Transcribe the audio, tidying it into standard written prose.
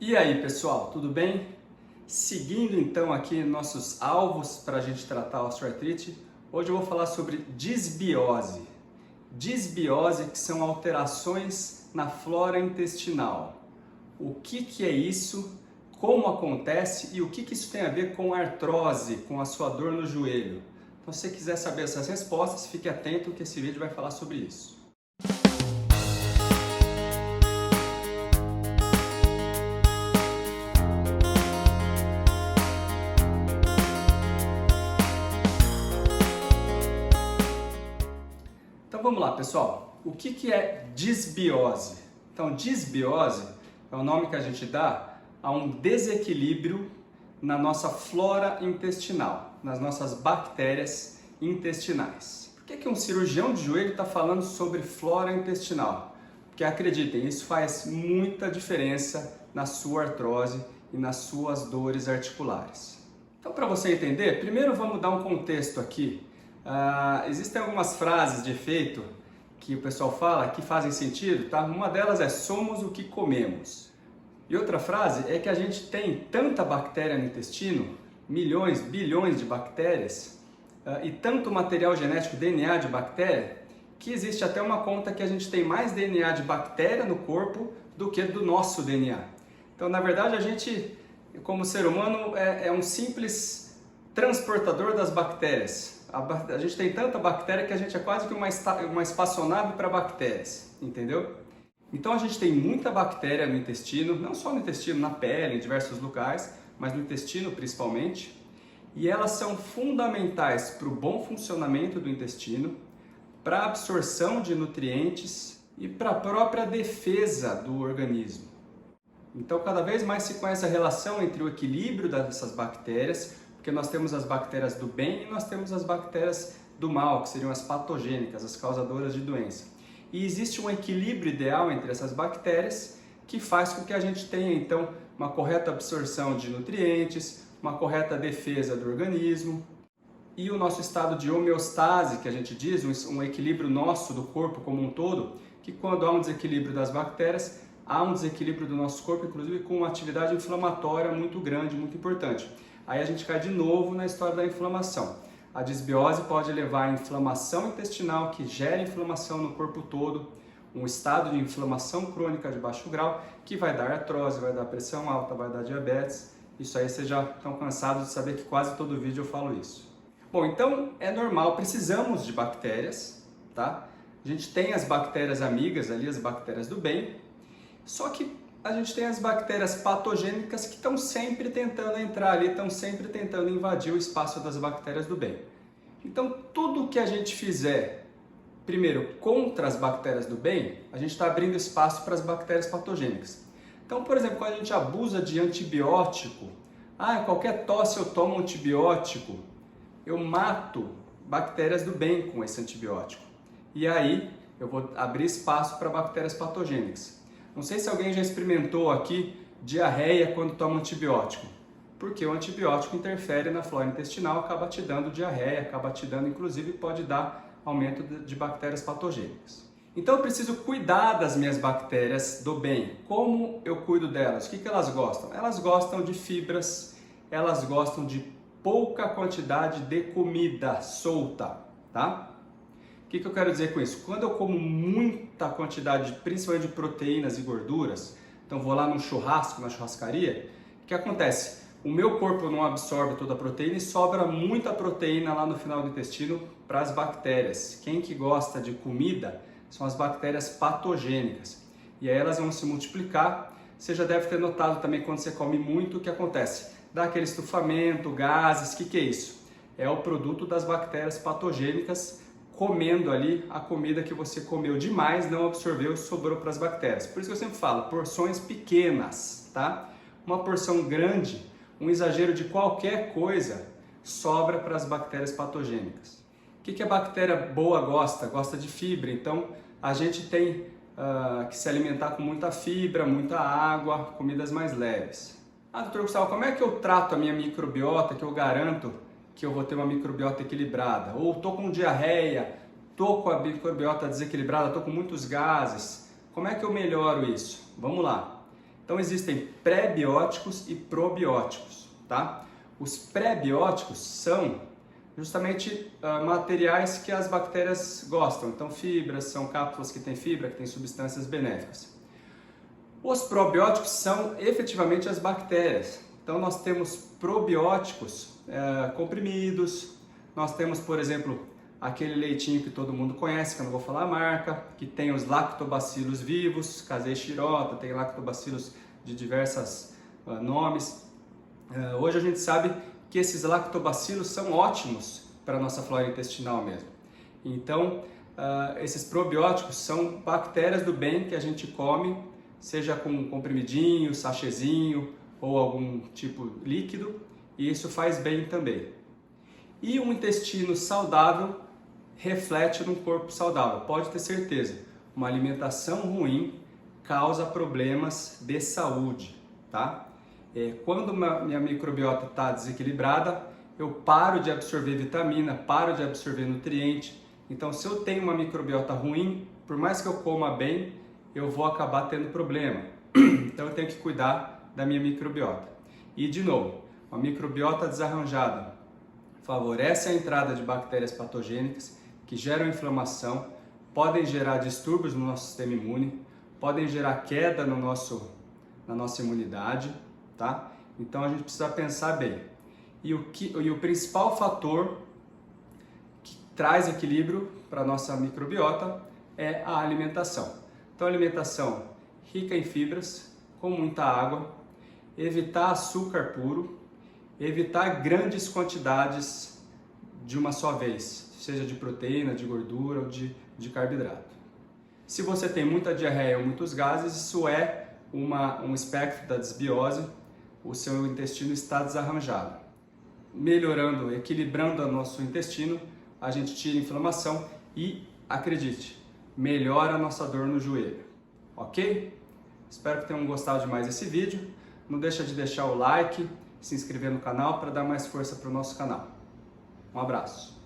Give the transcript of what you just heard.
E aí, pessoal, tudo bem? Seguindo então aqui nossos alvos para a gente tratar a osteoartrite, hoje eu vou falar sobre disbiose. Disbiose, que são alterações na flora intestinal. O que é isso? Como acontece e o que isso tem a ver com artrose, com a sua dor no joelho? Então, se você quiser saber essas respostas, fique atento que esse vídeo vai falar sobre isso. Então vamos lá, pessoal. O que é disbiose? Então, disbiose é o nome que a gente dá a um desequilíbrio na nossa flora intestinal, nas nossas bactérias intestinais. Por que um cirurgião de joelho está falando sobre flora intestinal? Porque acreditem, isso faz muita diferença na sua artrose e nas suas dores articulares. Então, para você entender, primeiro vamos dar um contexto aqui. Existem algumas frases de efeito que o pessoal fala que fazem sentido, tá? Uma delas é somos o que comemos. E outra frase é que a gente tem tanta bactéria no intestino, milhões, bilhões de bactérias, e tanto material genético, DNA de bactéria, que existe até uma conta que a gente tem mais DNA de bactéria no corpo do que do nosso DNA. Então, na verdade, a gente, como ser humano, é um simples transportador das bactérias. A gente tem tanta bactéria que a gente é quase que uma espaçonave para bactérias, entendeu? Então a gente tem muita bactéria no intestino, não só no intestino, na pele, em diversos locais, mas no intestino principalmente. E elas são fundamentais para o bom funcionamento do intestino, para a absorção de nutrientes e para a própria defesa do organismo. Então cada vez mais se conhece a relação entre o equilíbrio dessas bactérias, porque nós temos as bactérias do bem e nós temos as bactérias do mal, que seriam as patogênicas, as causadoras de doença. E existe um equilíbrio ideal entre essas bactérias que faz com que a gente tenha, então, uma correta absorção de nutrientes, uma correta defesa do organismo e o nosso estado de homeostase, que a gente diz, um equilíbrio nosso do corpo como um todo, que quando há um desequilíbrio das bactérias, há um desequilíbrio do nosso corpo, inclusive com uma atividade inflamatória muito grande, muito importante. Aí a gente cai de novo na história da inflamação. A disbiose pode levar à inflamação intestinal, que gera inflamação no corpo todo, um estado de inflamação crônica de baixo grau, que vai dar artrose, vai dar pressão alta, vai dar diabetes. Isso aí vocês já estão cansados de saber que quase todo vídeo eu falo isso. Bom, então é normal, precisamos de bactérias, tá? A gente tem as bactérias amigas ali, as bactérias do bem, só que a gente tem as bactérias patogênicas que estão sempre tentando entrar ali, estão sempre tentando invadir o espaço das bactérias do bem. Então, tudo que a gente fizer, primeiro, contra as bactérias do bem, a gente está abrindo espaço para as bactérias patogênicas. Então, por exemplo, quando a gente abusa de antibiótico, qualquer tosse eu tomo antibiótico, eu mato bactérias do bem com esse antibiótico. E aí, eu vou abrir espaço para bactérias patogênicas. Não sei se alguém já experimentou aqui diarreia quando toma antibiótico, porque o antibiótico interfere na flora intestinal, acaba te dando diarreia, acaba te dando, inclusive, pode dar aumento de bactérias patogênicas. Então eu preciso cuidar das minhas bactérias do bem. Como eu cuido delas? O que elas gostam? Elas gostam de fibras, elas gostam de pouca quantidade de comida solta, tá? O que eu quero dizer com isso? Quando eu como muita quantidade, principalmente de proteínas e gorduras, então vou lá num churrasco, na churrascaria, o que acontece? O meu corpo não absorve toda a proteína e sobra muita proteína lá no final do intestino para as bactérias. Quem que gosta de comida são as bactérias patogênicas. E aí elas vão se multiplicar. Você já deve ter notado também quando você come muito o que acontece. Dá aquele estufamento, gases, o que é isso? É o produto das bactérias patogênicas comendo ali a comida que você comeu demais, não absorveu e sobrou para as bactérias. Por isso que eu sempre falo, porções pequenas, tá? Uma porção grande, um exagero de qualquer coisa, sobra para as bactérias patogênicas. O que a bactéria boa gosta? Gosta de fibra, então a gente tem que se alimentar com muita fibra, muita água, comidas mais leves. Doutor Gustavo, como é que eu trato a minha microbiota, que eu garanto que eu vou ter uma microbiota equilibrada? Ou estou com diarreia, estou com a microbiota desequilibrada, estou com muitos gases. Como é que eu melhoro isso? Vamos lá. Então existem pré-bióticos e probióticos, tá? Os pré-bióticos são justamente materiais que as bactérias gostam. Então fibras, são cápsulas que têm fibra, que têm substâncias benéficas. Os probióticos são efetivamente as bactérias. Então nós temos probióticos comprimidos, nós temos, por exemplo, aquele leitinho que todo mundo conhece, que eu não vou falar a marca, que tem os lactobacilos vivos, Casei Shirota, tem lactobacilos de diversos nomes. Hoje a gente sabe que esses lactobacilos são ótimos para a nossa flora intestinal mesmo. Então, esses probióticos são bactérias do bem que a gente come, seja com comprimidinho, sachêzinho ou algum tipo líquido, e isso faz bem também. E um intestino saudável reflete num corpo saudável, pode ter certeza. Uma alimentação ruim causa problemas de saúde, tá? Quando minha microbiota está desequilibrada, eu paro de absorver vitamina, paro de absorver nutriente. Então, se eu tenho uma microbiota ruim, por mais que eu coma bem, eu vou acabar tendo problema. Então, eu tenho que cuidar da minha microbiota. E, de novo, uma microbiota desarranjada favorece a entrada de bactérias patogênicas que geram inflamação, podem gerar distúrbios no nosso sistema imune, podem gerar queda na nossa imunidade, tá? Então a gente precisa pensar bem. E o principal fator que traz equilíbrio para a nossa microbiota é a alimentação. Então alimentação rica em fibras, com muita água, evitar açúcar puro, evitar grandes quantidades de uma só vez, seja de proteína, de gordura ou de carboidrato. Se você tem muita diarreia ou muitos gases, isso é um espectro da desbiose, o seu intestino está desarranjado. Melhorando, equilibrando o nosso intestino, a gente tira a inflamação e, acredite, melhora a nossa dor no joelho, ok? Espero que tenham gostado demais desse vídeo. Não deixa de deixar o like, se inscrever no canal para dar mais força para o nosso canal. Um abraço!